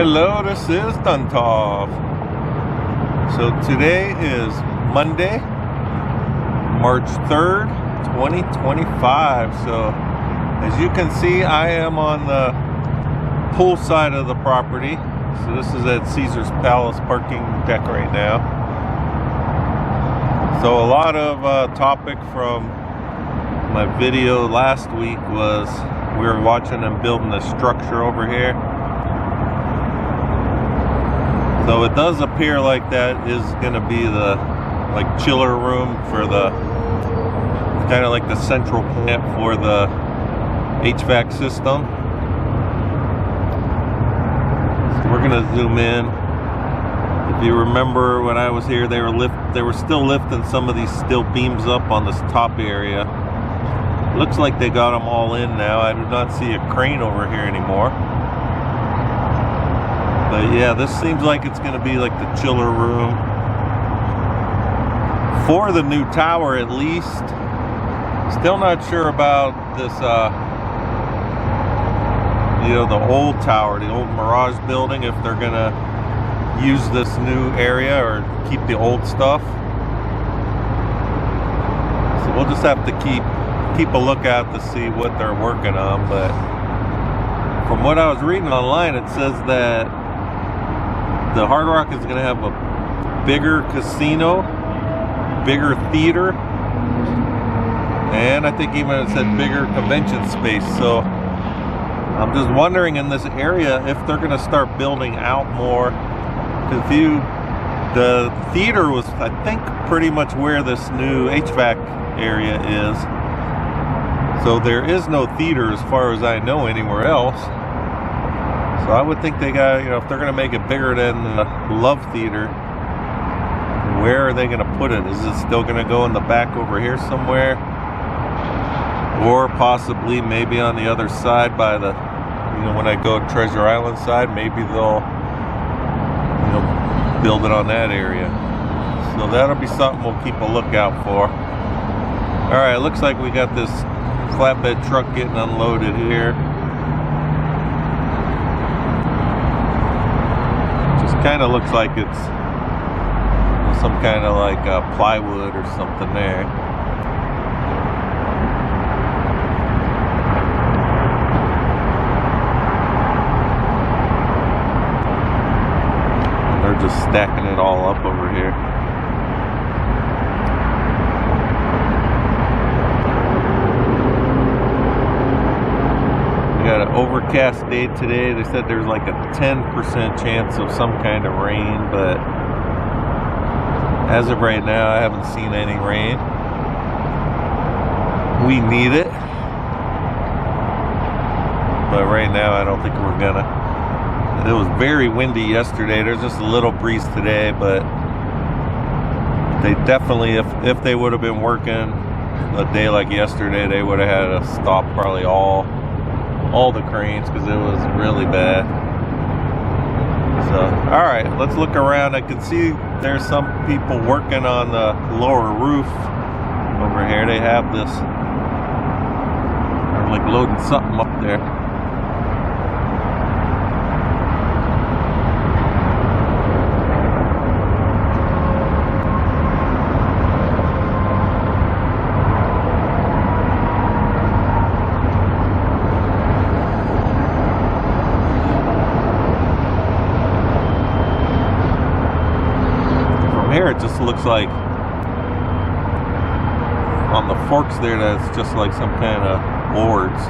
Hello, this is Duntov. So today is Monday, March 3rd, 2025. So as you can see, I am on the pool side of the property. So this is at Caesar's Palace parking deck right now. So a lot of topic from my video last week was we were watching them building a structure over here. So it does appear like that is going to be the chiller room for the kind of like the central plant for the HVAC system. So we're going to zoom in. If you remember when I was here, they were still lifting some of these steel beams up on this top area. Looks like they got them all in now. I do not see a crane over here anymore. But yeah, this seems like it's going to be like the chiller room for the new tower at least. Still not sure about this, the old tower, the old Mirage building, if they're going to use this new area or keep the old stuff. So we'll just have to keep a lookout to see what they're working on. But from what I was reading online, it says that the Hard Rock is going to have a bigger casino, bigger theater, and I think even it said bigger convention space. So I'm just wondering in this area if they're going to start building out more. Because the theater was, I think, pretty much where this new HVAC area is. So there is no theater as far as I know anywhere else. So I would think they got, if they're going to make it bigger than the Love Theater, where are they going to put it? Is it still going to go in the back over here somewhere? Or possibly maybe on the other side by the, when I go Treasure Island side, maybe they'll, build it on that area. So that'll be something we'll keep a lookout for. Alright, looks like we got this flatbed truck getting unloaded here. Kind of looks like it's some kind of plywood or something there. And they're just stacking it all up over here. Got an overcast day today. They said there's like a 10% chance of some kind of rain, but as of right now I haven't seen any rain. We need it, but right now I don't think we're gonna. It was very windy yesterday. There's just a little breeze today, but they definitely, if they would have been working a day like yesterday, they would have had to stop probably all the cranes because it was really bad. So alright, let's look around. I can see there's some people working on the lower roof over here. They have this, they're like loading something up there. Here it just looks like on the forks there that's just like some kind of boards.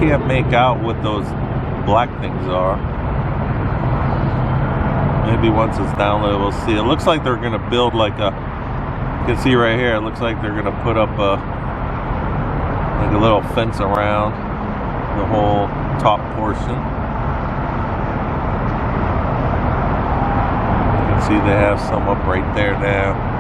can't make out what those black things are. Maybe once it's down there, we'll see. It looks like they're gonna build like a, you can see right here, it looks like they're gonna put up a little fence around the whole top portion. You can see they have some up right there now.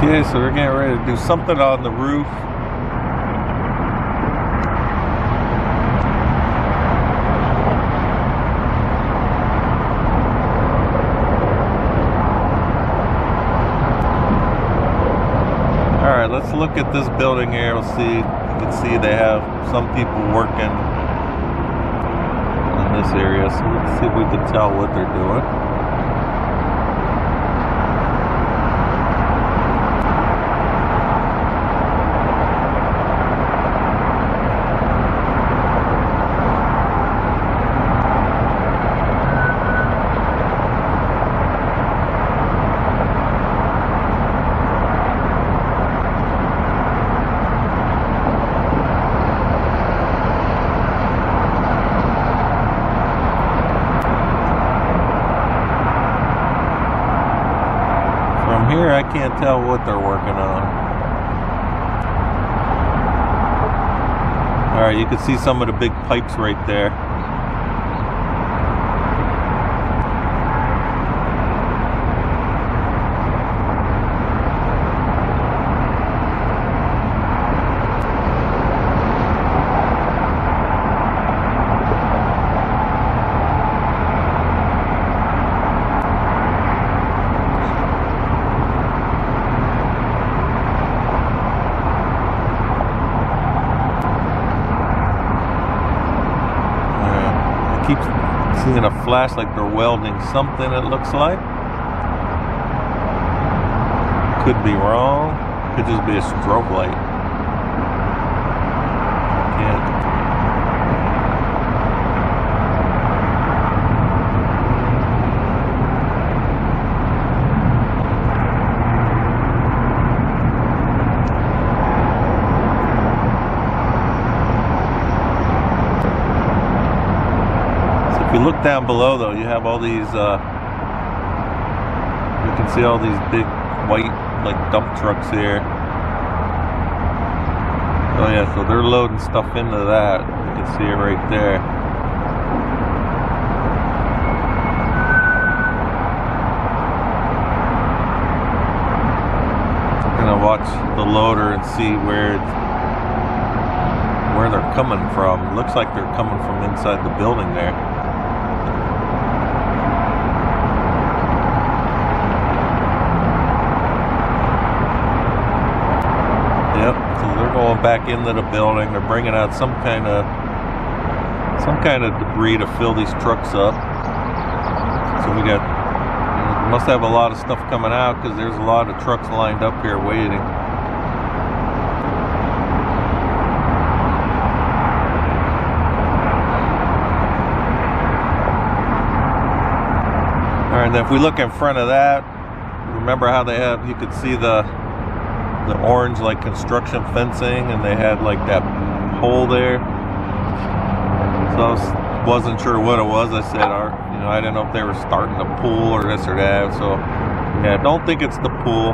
Okay, so we're getting ready to do something on the roof. Alright, let's look at this building here. We'll see. You can see they have some people working in this area. So let's see if we can tell what they're doing. Here I can't tell what they're working on. Alright, you can see some of the big pipes right there. Keep seeing a flash like they're welding something, it looks like. Could be wrong. Could just be a strobe light. Can't. If you look down below though, you have all these, you can see all these big white like dump trucks here. Oh yeah, so they're loading stuff into that. You can see it right there. I'm gonna watch the loader and see where they're coming from. Looks like they're coming from inside the building there. Yep, so they're going back into the building. They're bringing out some kind of debris to fill these trucks up. So we got, must have a lot of stuff coming out because there's a lot of trucks lined up here waiting. All right, and then if we look in front of that, remember how they had, you could see the orange like construction fencing, and they had like that hole there. So I wasn't sure what it was. I said, I didn't know if they were starting a pool or this or that. So yeah, I don't think it's the pool.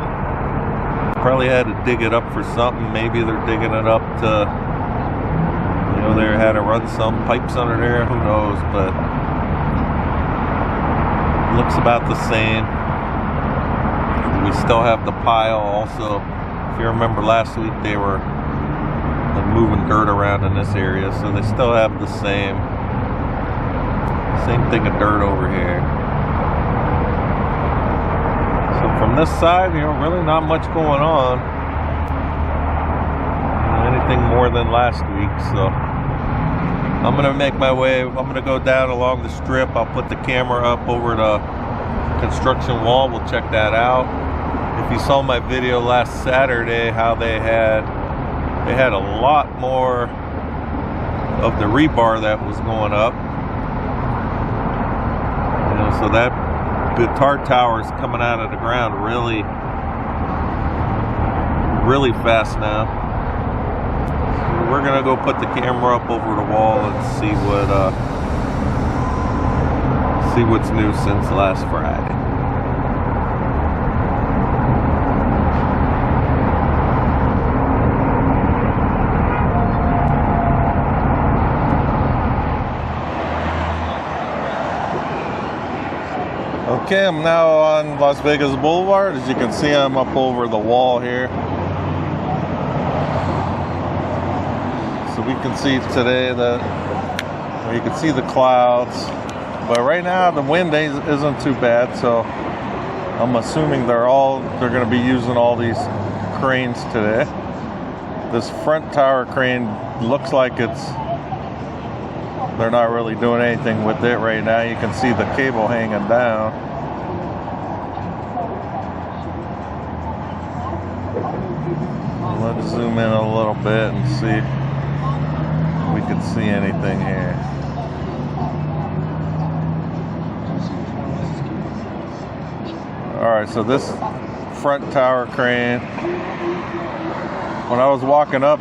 Probably had to dig it up for something. Maybe they're digging it up to, they had to run some pipes under there. Who knows? But it looks about the same. We still have the pile also. If you remember last week, they were moving dirt around in this area, so they still have the same thing of dirt over here. So from this side, really not much going on. Anything more than last week, so I'm gonna make my way. I'm gonna go down along the strip. I'll put the camera up over the construction wall. We'll check that out. If you saw my video last Saturday, how they had a lot more of the rebar that was going up. You know, so that guitar tower is coming out of the ground really fast now. So we're gonna go put the camera up over the wall and see what's new since last Friday. Okay, I'm now on Las Vegas Boulevard. As you can see, I'm up over the wall here. So we can see today that, well, you can see the clouds. But right now the wind isn't too bad, so I'm assuming they're going to be using all these cranes today. This front tower crane looks like they're not really doing anything with it right now. You can see the cable hanging down. Let's zoom in a little bit and see if we can see anything here. Alright, so this front tower crane, when I was walking up,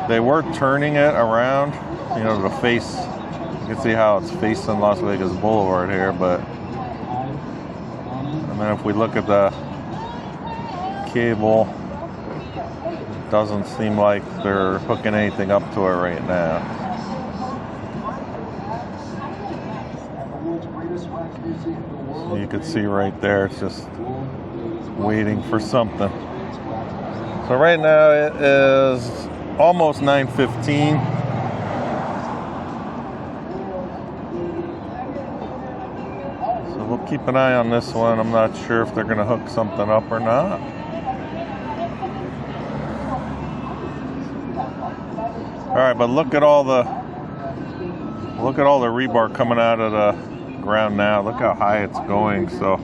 they were turning it around, you know, to face. You can see how it's facing Las Vegas Boulevard here, but and then if we look at the cable, it doesn't seem like they're hooking anything up to it right now. So you can see right there, it's just waiting for something. So right now it is almost 9:15. So we'll keep an eye on this one. I'm not sure if they're going to hook something up or not. All right, but look at all the rebar coming out of the ground now. Look how high it's going. So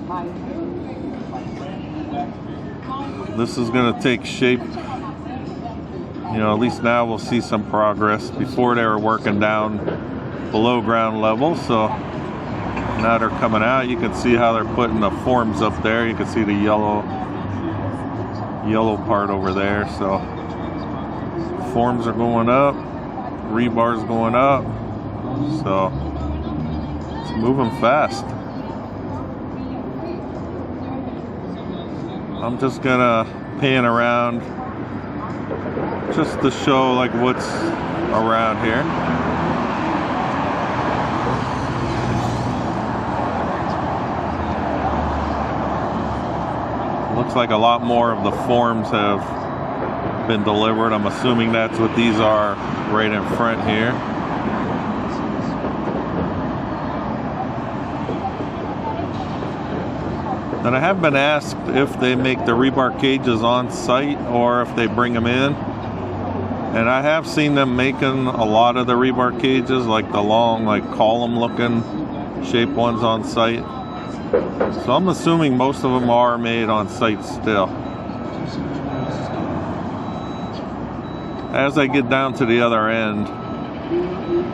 this is going to take shape. You know, at least now we'll see some progress. Before they were working down below ground level, so now they're coming out. You can see how they're putting the forms up there. You can see the yellow part over there. So forms are going up, rebar's going up, so it's moving fast. I'm just gonna pan around just to show like what's around here. Looks like a lot more of the forms have been delivered. I'm assuming that's what these are right in front here. And I have been asked if they make the rebar cages on site or if they bring them in. And I have seen them making a lot of the rebar cages, like the long, like column looking shaped ones on site. So I'm assuming most of them are made on site still. As I get down to the other end,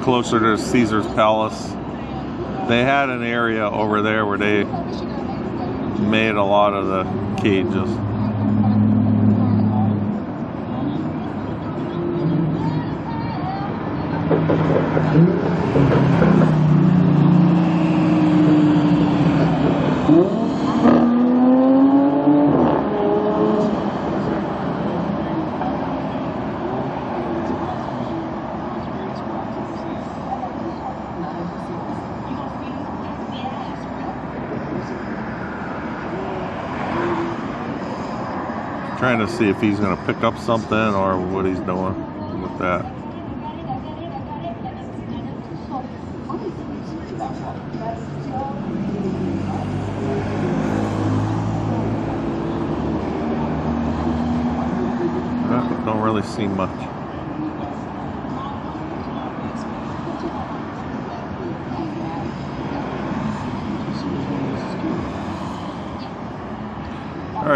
closer to Caesar's Palace, they had an area over there where they made a lot of the cages. Trying to see if he's going to pick up something or what he's doing with that. Don't really see much.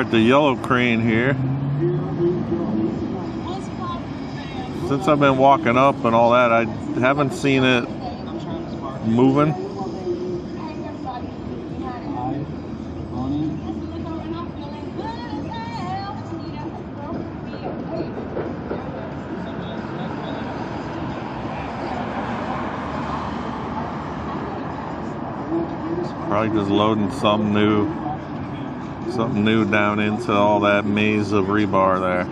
Alright, the yellow crane here. Since I've been walking up and all that, I haven't seen it moving. Probably just loading something new down into all that maze of rebar there.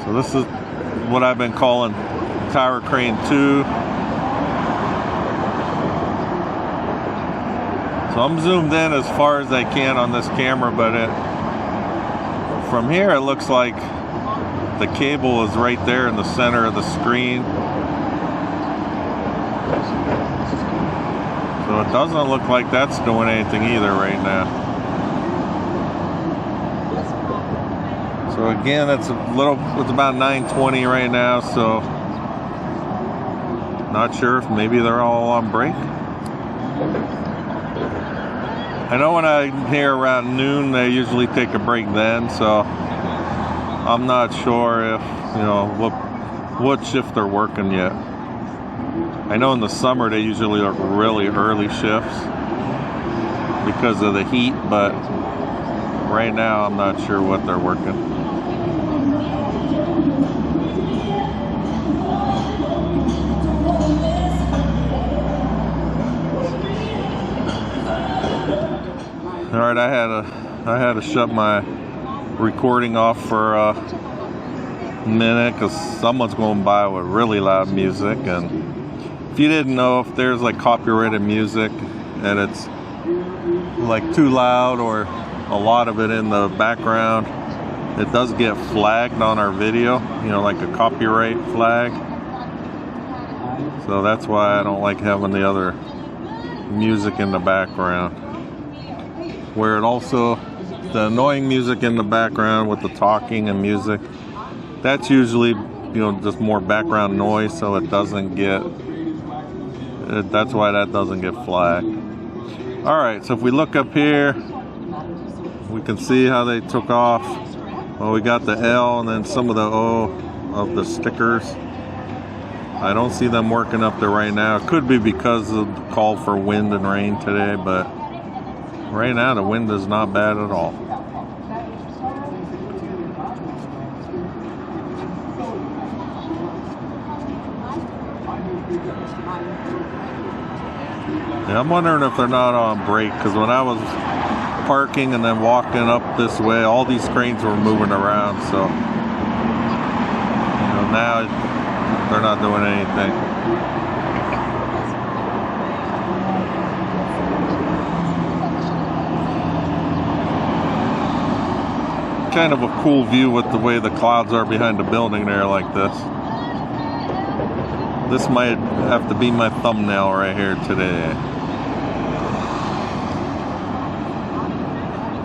So this is what I've been calling Tower Crane 2. So I'm zoomed in as far as I can on this camera, but from here it looks like the cable is right there in the center of the screen. So it doesn't look like that's doing anything either right now. So again, it's about 9:20 right now, so not sure if maybe they're all on break. I know when I'm here around noon, they usually take a break then, so I'm not sure if, you know, what shift they're working yet. I know in the summer they usually are really early shifts because of the heat, but right now I'm not sure what they're working. All right, I had to shut my recording off for a minute because someone's going by with really loud music. And if you didn't know, if there's like copyrighted music and it's like too loud or a lot of it in the background, it does get flagged on our video, you know, like a copyright flag. So that's why I don't like having the other music in the background. Where it also, the annoying music in the background with the talking and music, that's usually, you know, just more background noise, so it doesn't get, that's why that doesn't get flagged. Alright, so if we look up here, we can see how they took off. Well, we got the L and then some of the O of the stickers. I don't see them working up there right now. It could be because of the call for wind and rain today, but right now the wind is not bad at all. Yeah, I'm wondering if they're not on break, because when I was parking and then walking up this way, all these cranes were moving around, so you know, now they're not doing anything. Kind of a cool view with the way the clouds are behind the building there like this. This might have to be my thumbnail right here today.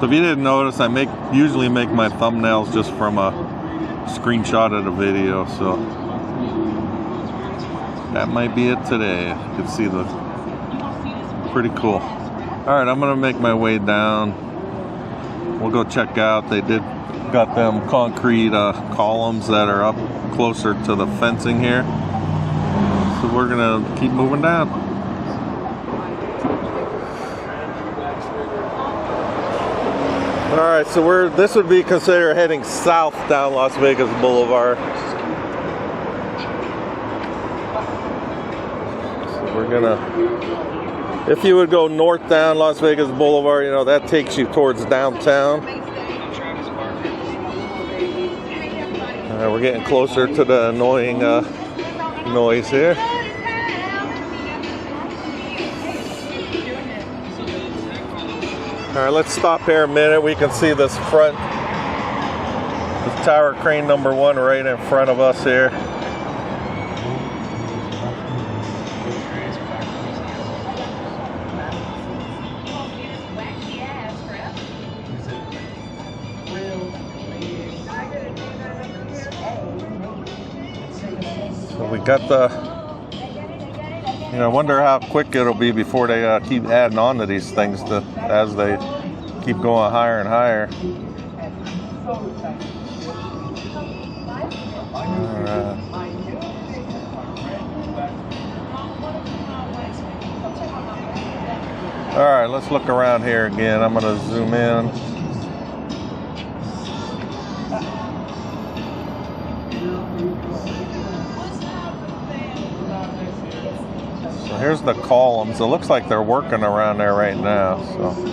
So if you didn't notice, I usually make my thumbnails just from a screenshot of the video, so that might be it today. You can see the pretty cool. Alright, I'm gonna make my way down. We'll go check out. They got them concrete columns that are up closer to the fencing here. So we're gonna keep moving down. All right, so this would be considered heading south down Las Vegas Boulevard. So we're gonna, if you would go north down Las Vegas Boulevard, you know, that takes you towards downtown. We're getting closer to the annoying noise here. All right, let's stop here a minute. We can see this front, this tower crane number 1 right in front of us here. we got the, you know, I wonder how quick it'll be before they keep adding on to these things as they keep going higher and higher. All right, let's look around here again. I'm going to zoom in. So here's the columns. It looks like they're working around there right now. So.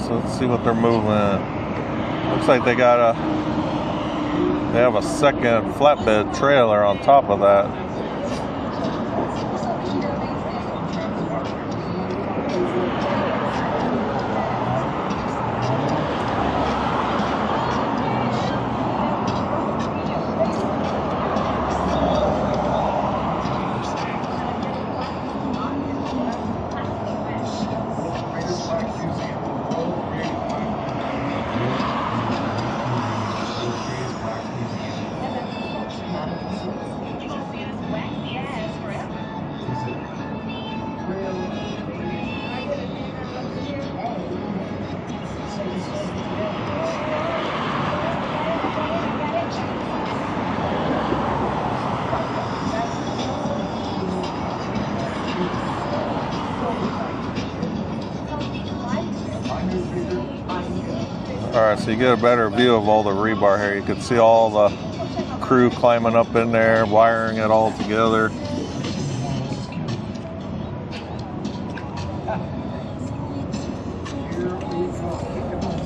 So let's see what they're moving. Looks like they have a second flatbed trailer on top of that. Alright, so you get a better view of all the rebar here. You can see all the crew climbing up in there, wiring it all together.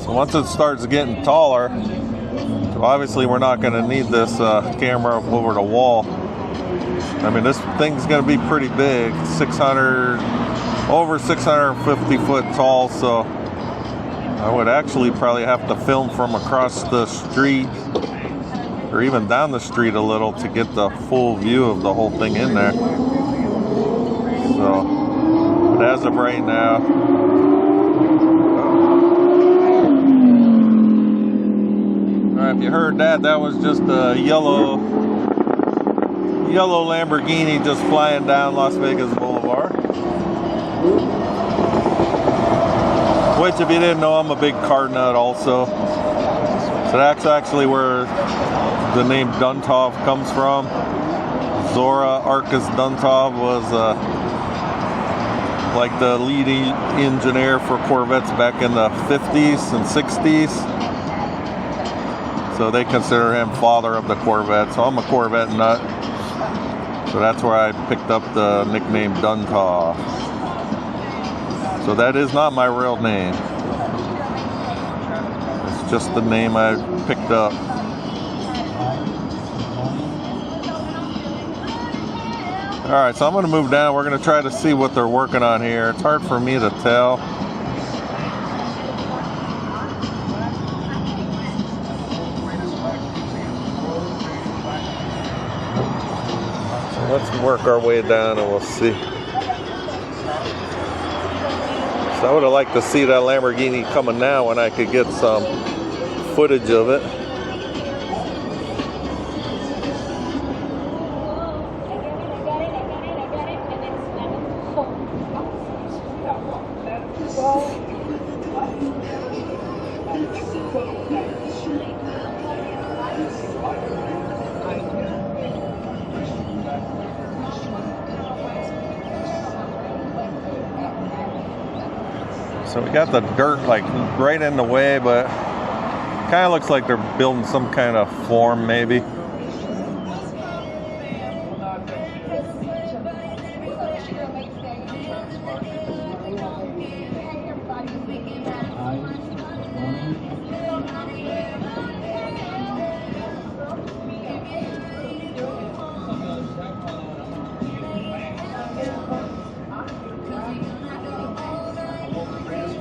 So once it starts getting taller, obviously we're not going to need this camera over the wall. I mean, this thing's going to be pretty big, over 650 foot tall, so I would actually probably have to film from across the street or even down the street a little to get the full view of the whole thing in there. So, but as of right now, alright, if you heard that, that was just a yellow Lamborghini just flying down Las Vegas Boulevard. Which, if you didn't know, I'm a big car nut also. So that's actually where the name Duntov comes from. Zora Arcus Duntov was like the leading engineer for Corvettes back in the 50s and 60s. So they consider him father of the Corvette. So I'm a Corvette nut. So that's where I picked up the nickname Duntov. So that is not my real name. It's just the name I picked up. Alright, so I'm going to move down. We're going to try to see what they're working on here. It's hard for me to tell. So let's work our way down and we'll see. So I would have liked to see that Lamborghini coming now when I could get some footage of it. So we got the dirt like right in the way, but kind of looks like they're building some kind of form maybe.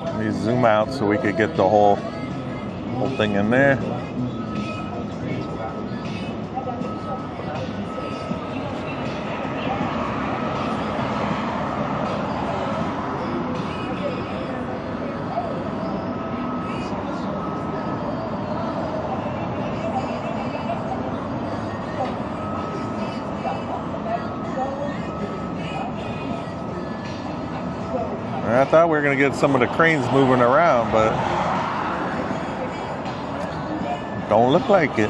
Let me zoom out so we could get the whole thing in there. I thought we were going to get some of the cranes moving around, but don't look like it.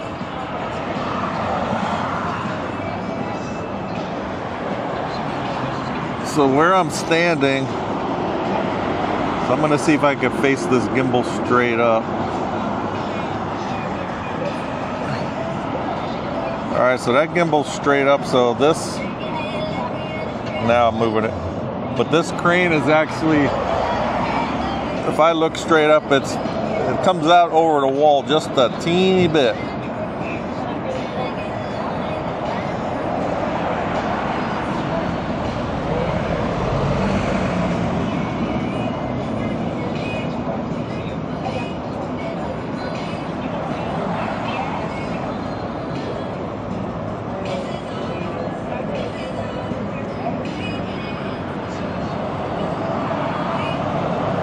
So where I'm standing, so I'm going to see if I can face this gimbal straight up. Alright, so that gimbal's straight up, so this, now I'm moving it. But this crane is actually, if I look straight up, it comes out over the wall just a teeny bit.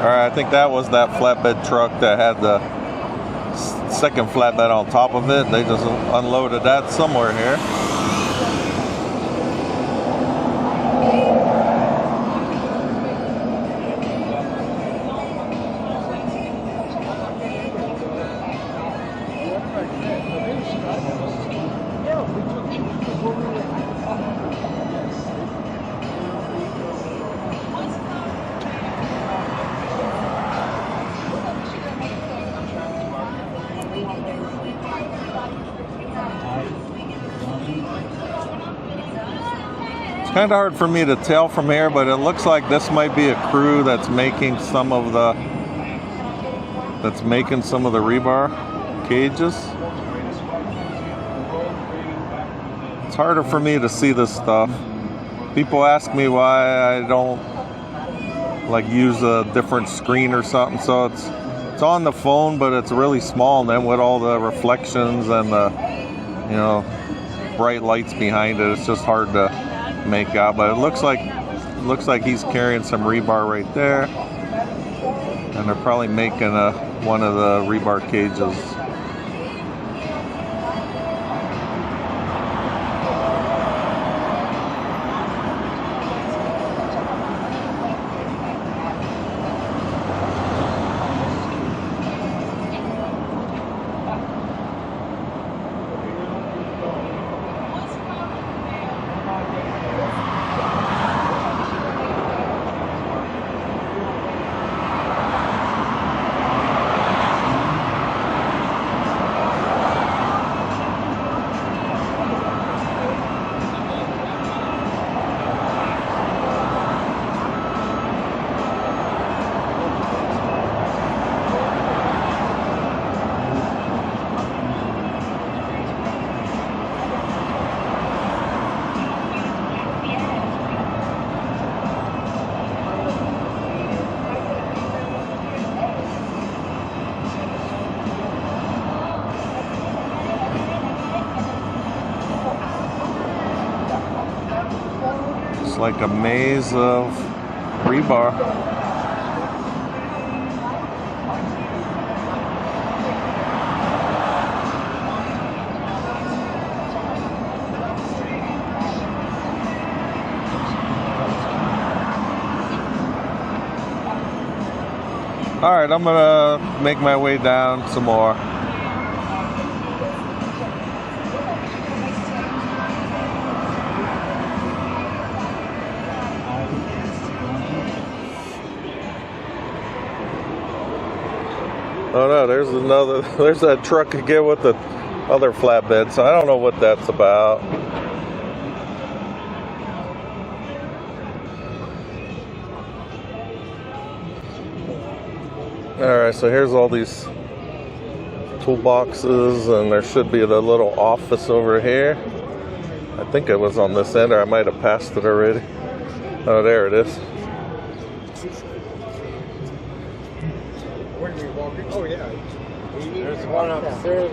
Alright, I think that was that flatbed truck that had the second flatbed on top of it. They just unloaded that somewhere here. It's kind of hard for me to tell from here, but it looks like this might be a crew that's making some of the rebar cages. It's harder for me to see this stuff. People ask me why I don't like use a different screen or something. So it's on the phone, but it's really small, and then with all the reflections and the bright lights behind it, it's just hard to make out. But it looks like he's carrying some rebar right there, and they're probably making one of the rebar cages. Like a maze of rebar. All right, I'm gonna make my way down some more. Oh no, there's another, there's that truck again with the other flatbed, so I don't know what that's about. Alright, so here's all these toolboxes, and there should be the little office over here. I think it was on this end, or I might have passed it already. Oh, there it is. Where do we walk in? Oh, yeah. There's one upstairs.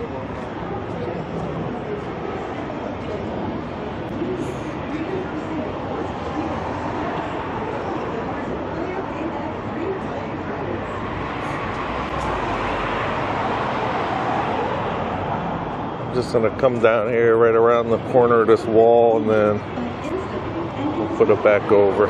I'm just gonna come down here right around the corner of this wall, and then we'll put it back over.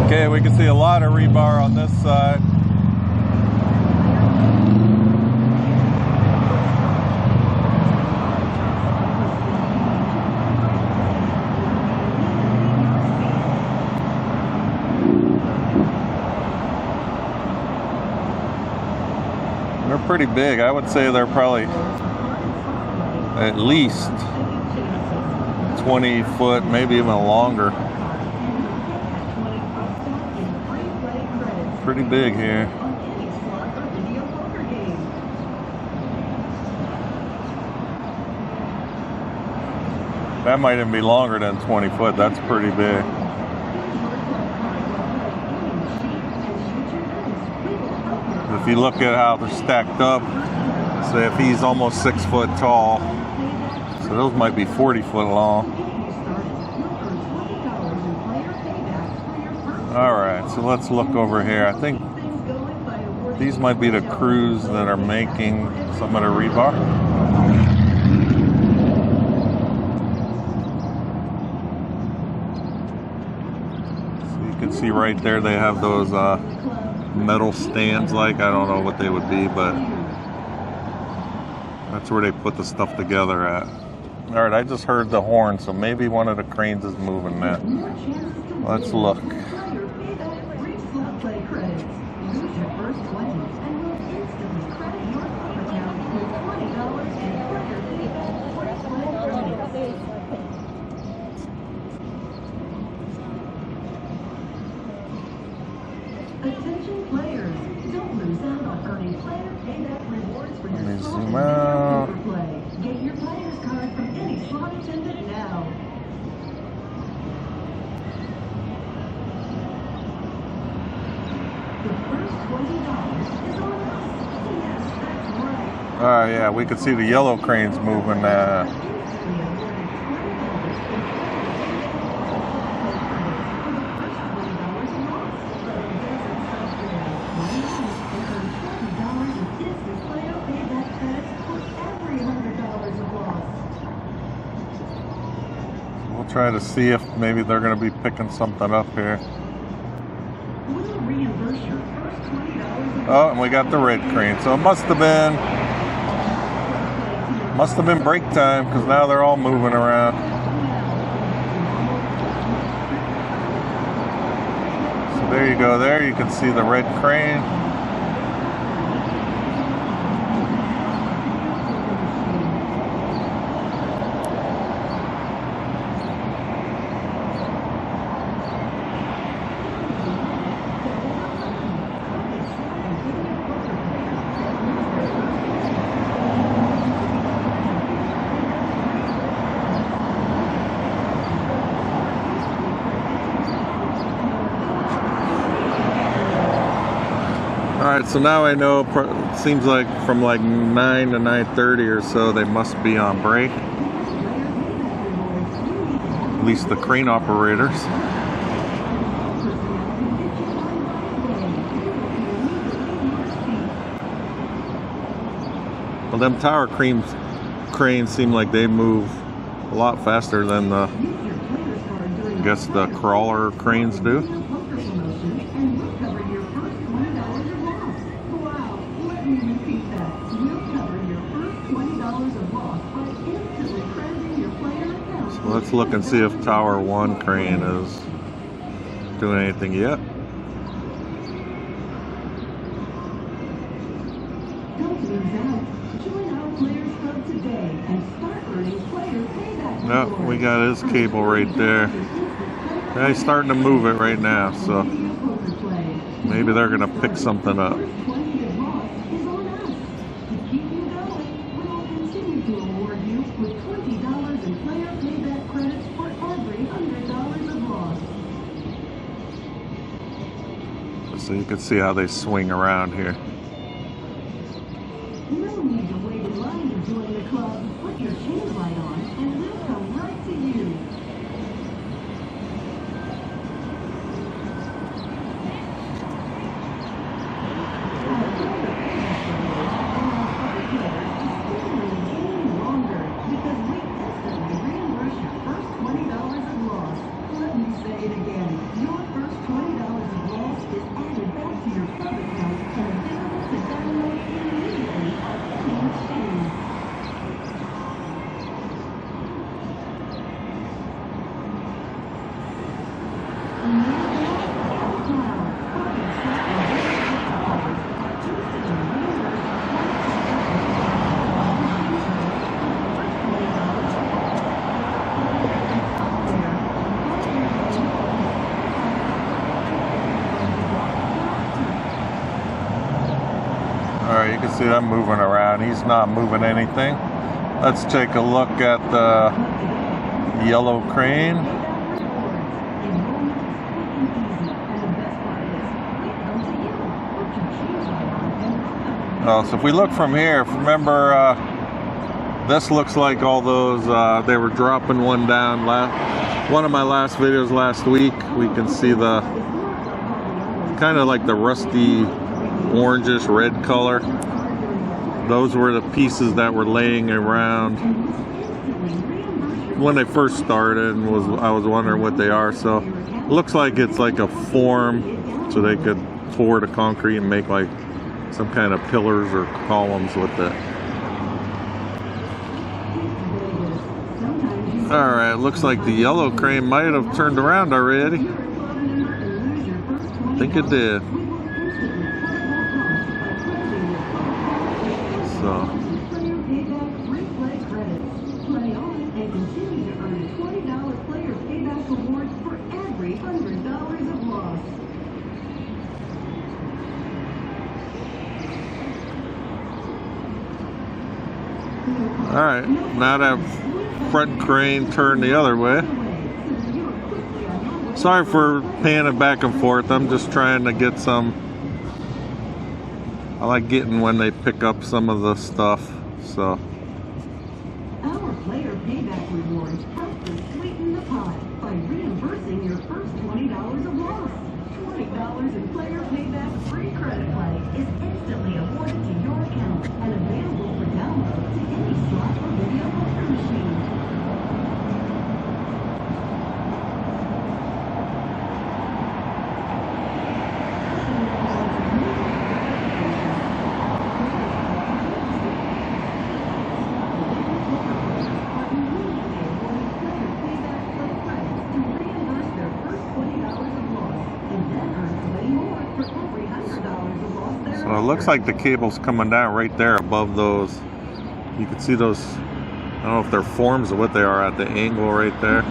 Okay, we can see a lot of rebar on this side. They're pretty big. I would say they're probably at least 20 foot, maybe even longer. Pretty big here. That might even be longer than 20 foot. That's pretty big. If you look at how they're stacked up, say if he's almost 6 foot tall, so those might be 40 foot long. Alright, so let's look over here. I think these might be the crews that are making some of the rebar. So you can see right there they have those metal stands, like, I don't know what they would be, but that's where they put the stuff together at. Alright, I just heard the horn, so maybe one of the cranes is moving that. Let's look. Attention players, don't lose out on earning player payback rewards for your Let me slot zoom machine out. play. Get your player's card from any slot attendant now. The first $20 is on us. Yes, that's right. Oh yeah, we could see the yellow cranes moving. We'll try to see if maybe they're going to be picking something up here. Oh, and we got the red crane. So it must have been break time, because now they're all moving around. So there you go. There you can see the red crane. Alright, so now I know, it seems like from like 9 to 9:30 or so, they must be on break. At least the crane operators. Well, them tower cranes seem like they move a lot faster than the, I guess, the crawler cranes do. Let's look and see if Tower 1 crane is doing anything yet. Don't lose out. Join our Players Club today and start earning player payback No, rewards. we got his cable right there. Yeah, he's starting to move it right now, so maybe they're gonna pick something up. First 20 of loss is on us. To keep you going, we'll continue to award you with $20 in player payback credits for every $100 of loss. So you can see how they swing around here. No need to wait in line to join the club. Put your change light on and we'll come right to you. Alright, you can see them moving around. He's not moving anything. Let's take a look at the yellow crane. So if we look from here, remember this looks like all those, they were dropping one down. One of my last videos last week, we can see the kind of like the rusty orangish red color. Those were the pieces that were laying around when they first started, and I was wondering what they are. So it looks like it's like a form, so they could pour the concrete and make like some kind of pillars or columns with it. Alright, looks like the yellow crane might have turned around already. I think it did. So alright, now that front crane turned the other way. Sorry for panning back and forth. I'm just trying to get some. I like getting when they pick up some of the stuff. So our player payback rewards help to sweeten the pot by reimbursing your first $20 of loss. $20 in player payback free credit play is instantly awarded to your account and available for download to any slot or video poker machine. So it looks like the cable's coming down right there above those. You can see those, I don't know if they're forms or what they are at the angle right there.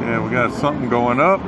Yeah, we got something going up.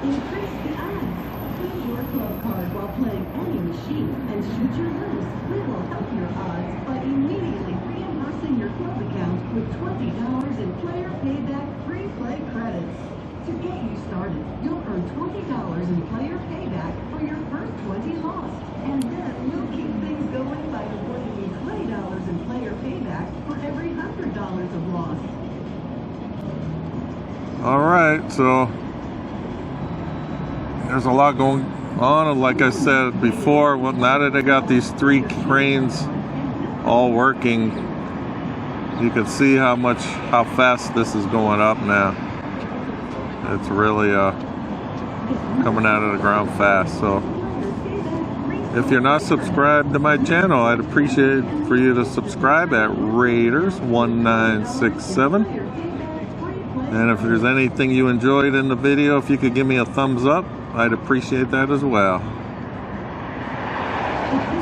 Increase the odds. Use your club card while playing any machine and shoot your lose. We will help your odds by immediately reimbursing your club account with $20 in player payback free play credits. To get you started, you'll earn $20 in player payback for your first 20 lost. And then we'll keep things going by awarding you $20 in player payback for every $100 of loss. All right, so there's a lot going on. Like I said before, well, now that I got these 3 cranes all working, you can see how fast this is going up now. It's really coming out of the ground fast. So if you're not subscribed to my channel, I'd appreciate for you to subscribe at Raiders1967. And if there's anything you enjoyed in the video, if you could give me a thumbs up, I'd appreciate that as well.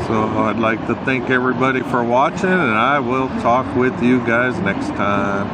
So I'd like to thank everybody for watching, and I will talk with you guys next time.